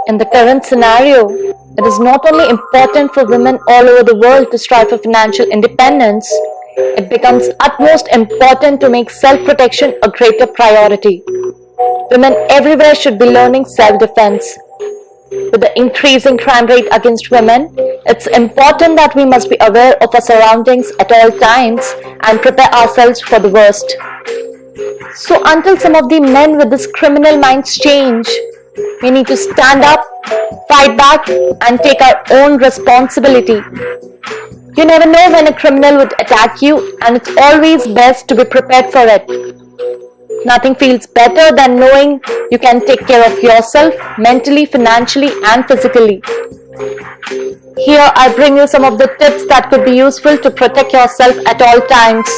In the current scenario, it is not only important for women all over the world to strive for financial independence, it becomes utmost important to make self-protection a greater priority. Women everywhere should be learning self-defense. With the increasing crime rate against women, it's important that we must be aware of our surroundings at all times and prepare ourselves for the worst. So until some of the men with these criminal minds change, we need to stand up, fight back, and take our own responsibility. You never know when a criminal would attack you, and it's always best to be prepared for it. Nothing feels better than knowing you can take care of yourself mentally, financially, and physically. Here I bring you some of the tips that could be useful to protect yourself at all times.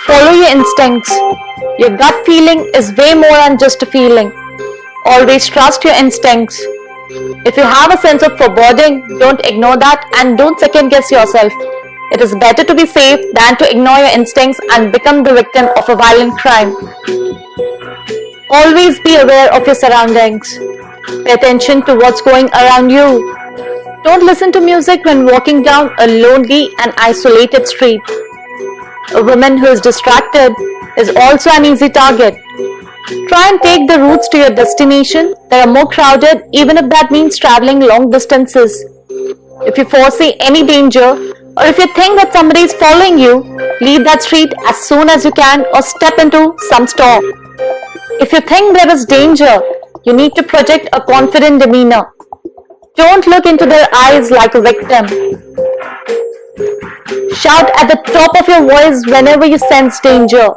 Follow your instincts. Your gut feeling is way more than just a feeling. Always trust your instincts. If you have a sense of foreboding, don't ignore that and don't second guess yourself. It is better to be safe than to ignore your instincts and become the victim of a violent crime. Always be aware of your surroundings. Pay attention to what's going around you. Don't listen to music when walking down a lonely and isolated street. A woman who is distracted is also an easy target. Try and take the routes to your destination that are more crowded, even if that means traveling long distances. If you foresee any danger, or if you think that somebody is following you, leave that street as soon as you can or step into some store. If you think there is danger, you need to project a confident demeanor. Don't look into their eyes like a victim. Shout at the top of your voice whenever you sense danger.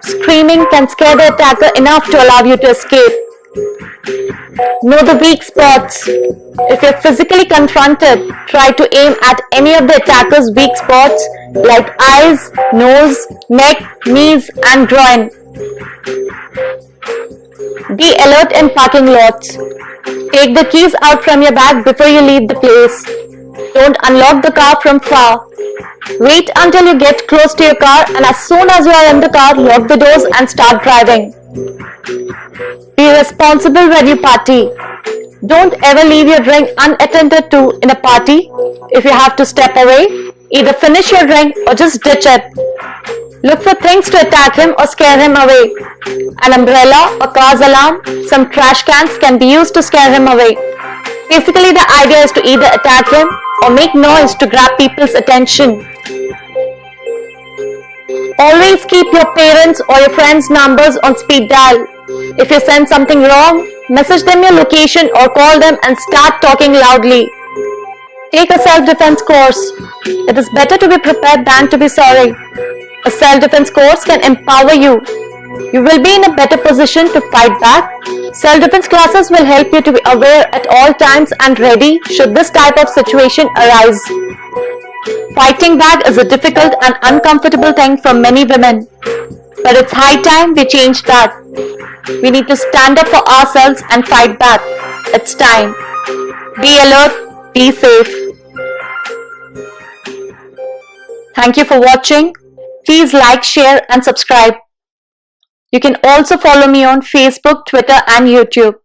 Screaming can scare the attacker enough to allow you to escape. Know the weak spots. If you're physically confronted, try to aim at any of the attacker's weak spots like eyes, nose, neck, knees, and groin. Be alert in parking lots. Take the keys out from your bag before you leave the place. Don't unlock the car from far. Wait until you get close to your car, and as soon as you are in the car, lock the doors and start driving. Be responsible when you party. Don't ever leave your drink unattended to in a party. If you have to step away, either finish your drink or just ditch it. Look for things to attack him or scare him away. An umbrella, a car's alarm, some trash cans can be used to scare him away. Basically, the idea is to either attack him or make noise to grab people's attention. Always keep your parents' or your friends' numbers on speed dial. If you sense something wrong, message them your location or call them and start talking loudly. Take a self-defense course. It is better to be prepared than to be sorry. A self-defense course can empower you. You will be in a better position to fight back. Self-defense classes will help you to be aware at all times and ready should this type of situation arise. Fighting back is a difficult and uncomfortable thing for many women. But it's high time we change that. We need to stand up for ourselves and fight back. It's time. Be alert, be safe. Thank you for watching. Please like, share and subscribe. You can also follow me on Facebook, Twitter and YouTube.